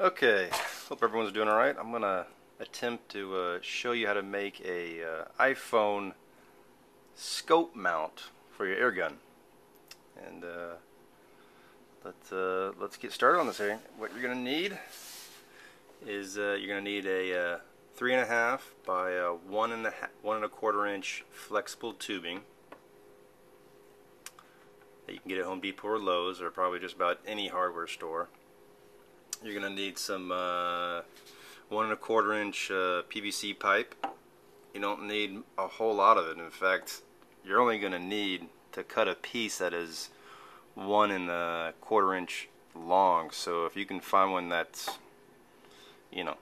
Okay, hope everyone's doing alright. I'm going to attempt to show you how to make a iPhone scope mount for your air gun. And let's get started on this here. What you're going to need is you're going to need a 3.5 by 1.25 inch flexible tubing that you can get at Home Depot or Lowe's or probably just about any hardware store. You're going to need some 1.25 inch PVC pipe. You don't need a whole lot of it. In fact, you're only going to need to cut a piece that is 1.25 inch long. So if you can find one that's, you know,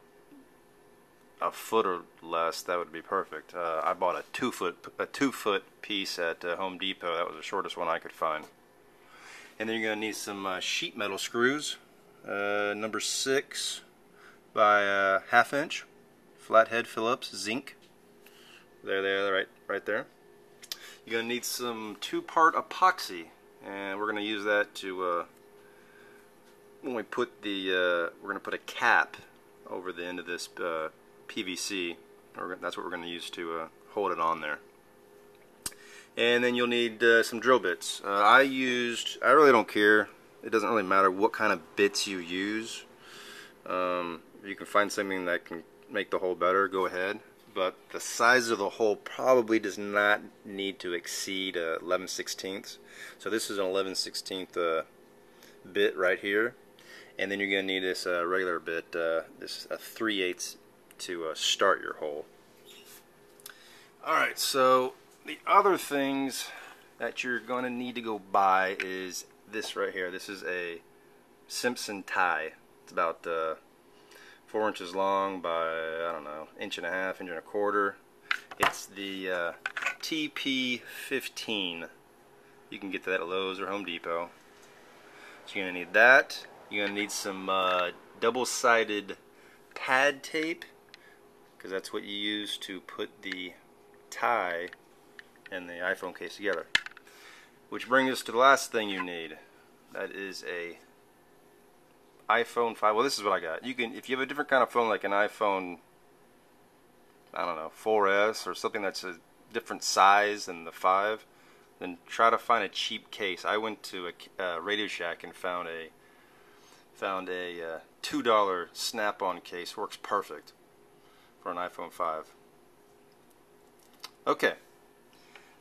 a foot or less, that would be perfect. I bought a 2 foot piece at Home Depot. That was the shortest one I could find. And then you're going to need some sheet metal screws. Number 6 by 1/2 inch flathead Phillips zinc. There, right there. You're gonna need some 2-part epoxy, and we're gonna use that to when we put the we're gonna put a cap over the end of this PVC. That's what we're gonna use to hold it on there. And then you'll need some drill bits. I really don't care. It doesn't really matter what kind of bits you use. You can find something that can make the hole better, go ahead. But the size of the hole probably does not need to exceed 11/16. So this is an 11/16 bit right here. And then you're going to need this regular bit, this 3/8 to start your hole. Alright, so the other things that you're going to need to go buy is this right here. This is a Simpson tie. It's about 4 inches long by, I don't know, 1.5 inches. It's the TP15. You can get that at Lowe's or Home Depot. So you're going to need that. You're going to need some double-sided pad tape, because that's what you use to put the tie and the iPhone case together. Which brings us to the last thing you need. That is a iPhone 5. Well, this is what I got. You can, if you have a different kind of phone, like an iPhone, I don't know, 4S or something that's a different size than the 5, then try to find a cheap case. I went to a Radio Shack and found a $2 Snap-on case. Works perfect for an iPhone 5. Okay.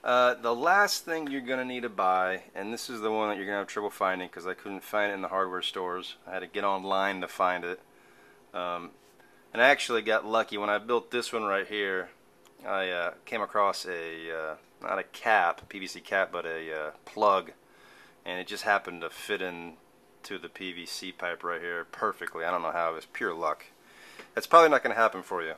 The last thing you're going to need to buy, and this is the one that you're going to have trouble finding because I couldn't find it in the hardware stores. I had to get online to find it. And I actually got lucky. When I built this one right here, I came across not a cap, PVC cap, but a plug. And it just happened to fit into the PVC pipe right here perfectly. I don't know how. It was pure luck. That's probably not going to happen for you.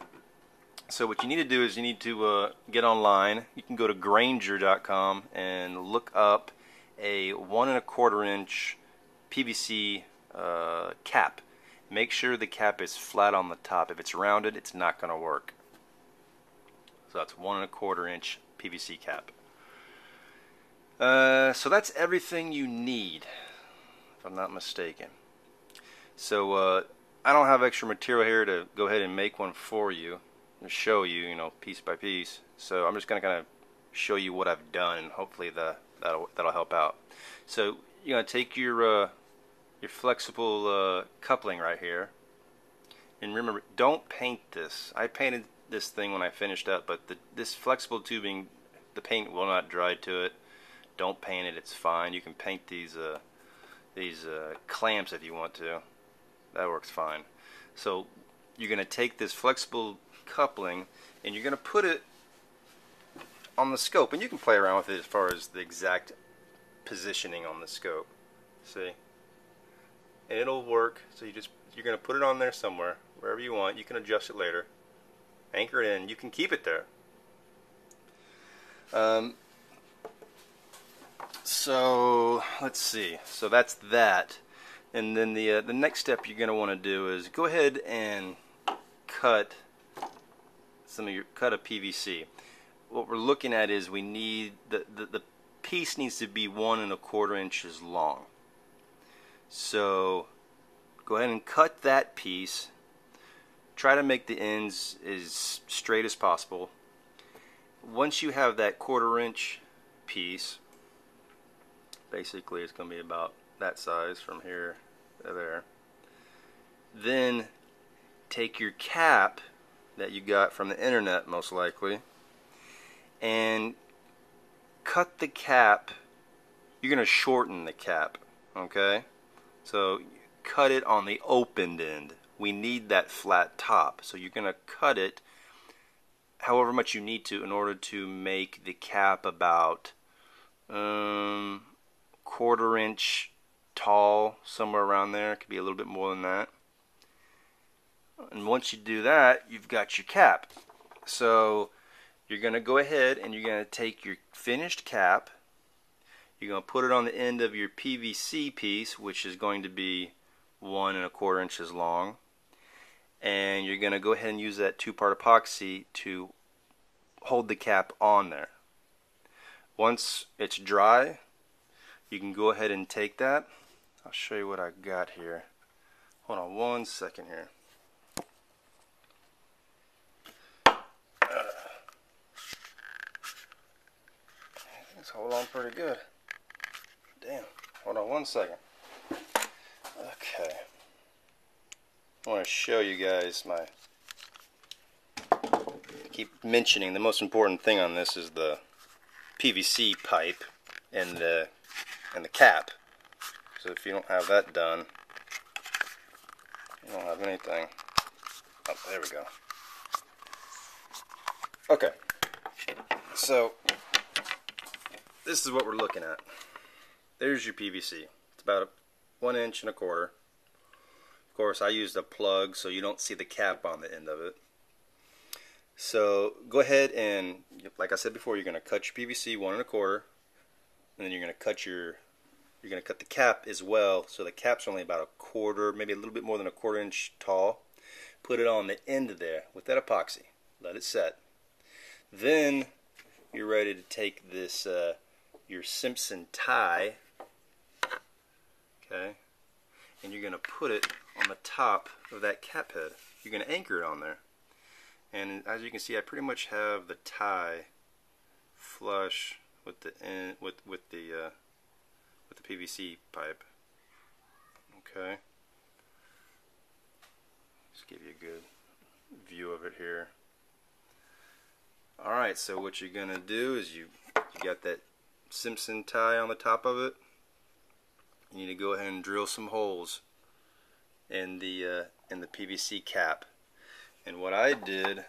So what you need to do is you need to get online. You can go to Granger.com and look up a 1.25 inch PVC cap. Make sure the cap is flat on the top. If it's rounded, it's not going to work. So that's 1.25 inch PVC cap. So that's everything you need, if I'm not mistaken. So I don't have extra material here to go ahead and make one for you. Show you, piece by piece. So I'm just going to kind of show you what I've done, and hopefully that'll help out. So you're going to take your flexible coupling right here, and remember, don't paint this. I painted this thing when I finished up, but this flexible tubing, the paint will not dry to it. Don't paint it. It's fine. You can paint these clamps if you want to. That works fine. So you're going to take this flexible coupling and you're going to put it on the scope, and you can play around with it as far as the exact positioning on the scope. See? And it'll work. So you're going to put it on there somewhere, wherever you want. You can adjust it later. Anchor it in. You can keep it there. So let's see. So that's that. And then the next step you're going to want to do is go ahead and cut a PVC. What we're looking at is we need the piece needs to be 1.25 inches long. So go ahead and cut that piece. Try to make the ends as straight as possible. Once you have that 1/4 inch piece, basically it's going to be about that size from here to there, then take your cap that you got from the internet most likely and cut the cap. You're going to shorten the cap, okay? So cut it on the opened end. We need that flat top, so you're going to cut it however much you need to in order to make the cap about 1/4 inch tall, somewhere around there. It could be a little bit more than that. And once you do that, you've got your cap. So you're going to go ahead and you're going to take your finished cap. You're going to put it on the end of your PVC piece, which is going to be 1 1/4 inches long. And you're going to go ahead and use that 2-part epoxy to hold the cap on there. Once it's dry, you can go ahead and take that. I'll show you what I got here. Hold on one second here. It's hold on pretty good. Damn. Hold on one second. Okay. I want to show you guys my... I keep mentioning the most important thing on this is the PVC pipe and the cap. So if you don't have that done, you don't have anything. Oh, there we go. Okay. So this is what we're looking at. There's your PVC. It's about 1 1/4 inches. Of course, I used a plug so you don't see the cap on the end of it. So go ahead and, like I said before, you're going to cut your PVC 1 1/4, and then you're going to cut the cap as well. So the cap's only about 1/4, maybe a little bit more than 1/4 inch tall. Put it on the end of there with that epoxy. Let it set. Then you're ready to take this your Simpson tie, okay, and you're going to put it on the top of that cap head. You're going to anchor it on there. And as you can see, I pretty much have the tie flush with the end, with the PVC pipe. Okay. Just give you a good view of it here. All right. So what you're gonna do is you got that Simpson tie on the top of it. You need to go ahead and drill some holes in the PVC cap. And what I did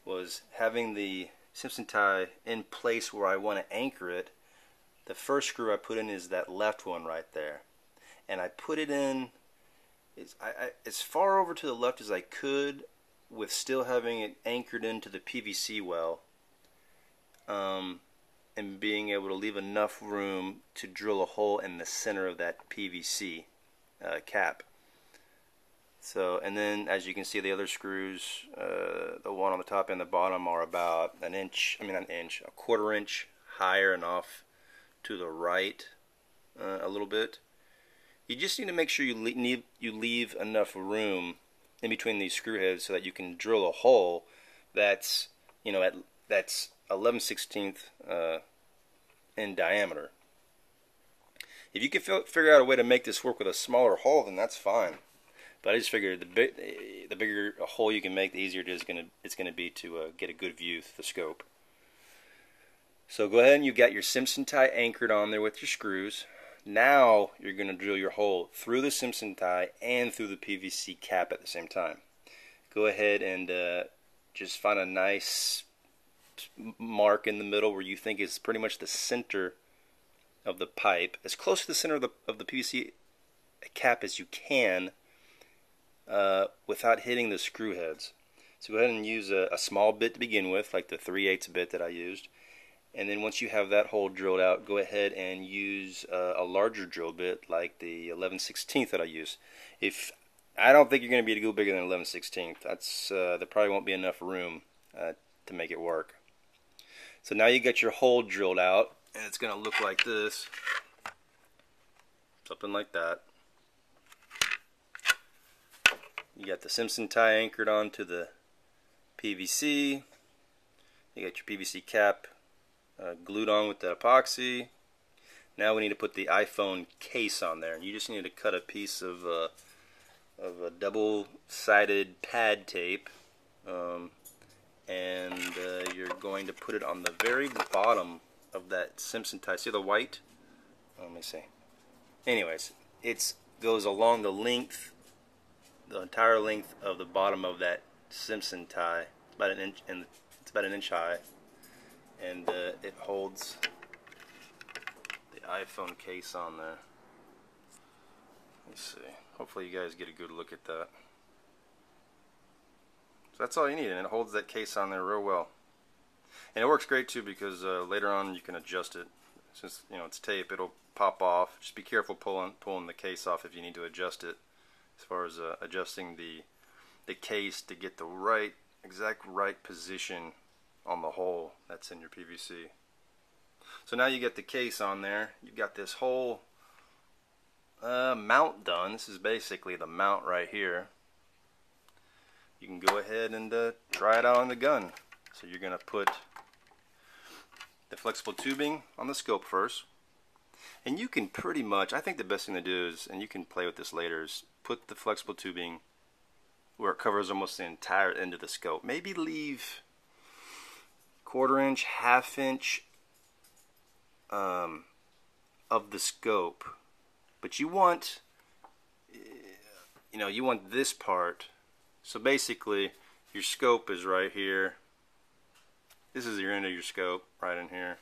was, having the Simpson tie in place where I want to anchor it, the first screw I put in is that left one right there. And I put it in as far over to the left as I could, with still having it anchored into the PVC well, and being able to leave enough room to drill a hole in the center of that PVC cap. So, and then as you can see, the other screws, the one on the top and the bottom, are about an inch, I mean not an inch, 1/4 inch higher and off to the right a little bit. You just need to make sure you leave enough room in between these screw heads so that you can drill a hole that's, you know, that's 11/16 in diameter. If you can figure out a way to make this work with a smaller hole, then that's fine. But I just figured the bigger a hole you can make, the easier it's going to be to get a good view through the scope. So go ahead and you've got your Simpson tie anchored on there with your screws. Now you're going to drill your hole through the Simpson tie and through the PVC cap at the same time. Go ahead and just find a nice mark in the middle where you think is pretty much the center of the pipe, as close to the center of the PVC cap as you can, without hitting the screw heads. So go ahead and use a small bit to begin with, like the 3/8 bit that I used. And then once you have that hole drilled out, go ahead and use a larger drill bit, like the 11/16 that I use. I don't think you're going to be able to go bigger than 11/16. There probably won't be enough room to make it work. So now you got your hole drilled out, and it's going to look like this, something like that. You got the Simpson tie anchored onto the PVC. You got your PVC cap glued on with the epoxy. Now we need to put the iPhone case on there. You just need to cut a piece of a double-sided pad tape, and you're going to put it on the very bottom of that Simpson tie. See the white? Let me see. Anyways, it goes along the length, the entire length of the bottom of that Simpson tie, about an inch, and it's about an inch high, and it holds the iPhone case on there. Let's see. Hopefully you guys get a good look at that. So that's all you need, and it holds that case on there real well. And it works great too because later on you can adjust it. Since it's tape, it'll pop off. Just be careful pulling the case off if you need to adjust it. As far as adjusting the case to get the exact right position on the hole that's in your PVC. So now you get the case on there. You've got this whole mount done. This is basically the mount right here. You can go ahead and try it out on the gun. So you're going to put the flexible tubing on the scope first. And you can pretty much, I think the best thing to do is, and you can play with this later, is put the flexible tubing where it covers almost the entire end of the scope. Maybe leave 1/4 inch, 1/2 inch of the scope. But you want, you want this part. So basically, your scope is right here. This is your end of your scope, right in here.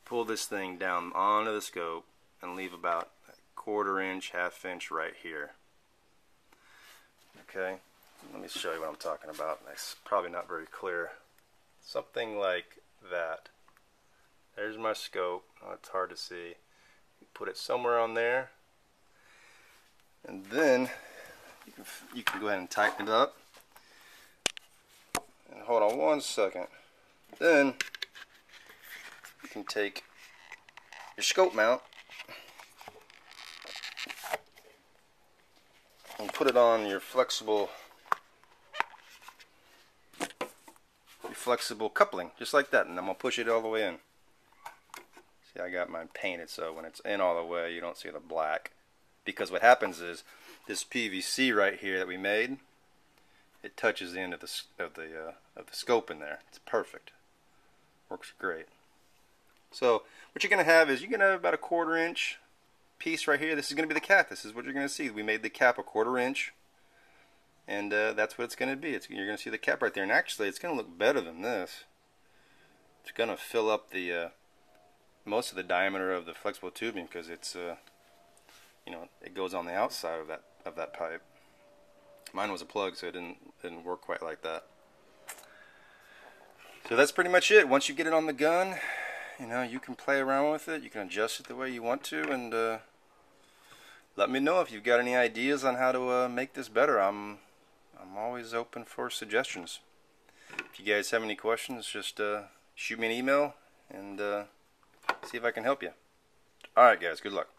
Pull this thing down onto the scope and leave about 1/4 inch, 1/2 inch right here. Okay, let me show you what I'm talking about. It's probably not very clear. Something like that. There's my scope. Oh, it's hard to see. Put it somewhere on there, and then you can go ahead and tighten it up. And hold on one second. Then you can take your scope mount and put it on your flexible coupling, just like that, and I'm gonna push it all the way in. See, I got mine painted so when it's in all the way you don't see the black, because what happens is this PVC right here that we made, it touches the end of the scope in there. It's perfect. Works great. So what you're gonna have is about a 1/4 inch piece right here. This is gonna be the cap. This is what you're gonna see. We made the cap a 1/4 inch, and that's what it's gonna be. You're gonna see the cap right there, and actually it's gonna look better than this. It's gonna fill up the most of the diameter of the flexible tubing because it's it goes on the outside of that pipe. Mine was a plug, so it didn't work quite like that. So that's pretty much it. Once you get it on the gun, you can play around with it. You can adjust it the way you want to, and let me know if you've got any ideas on how to make this better. I'm always open for suggestions. If you guys have any questions, just shoot me an email and see if I can help you. Alright guys, good luck.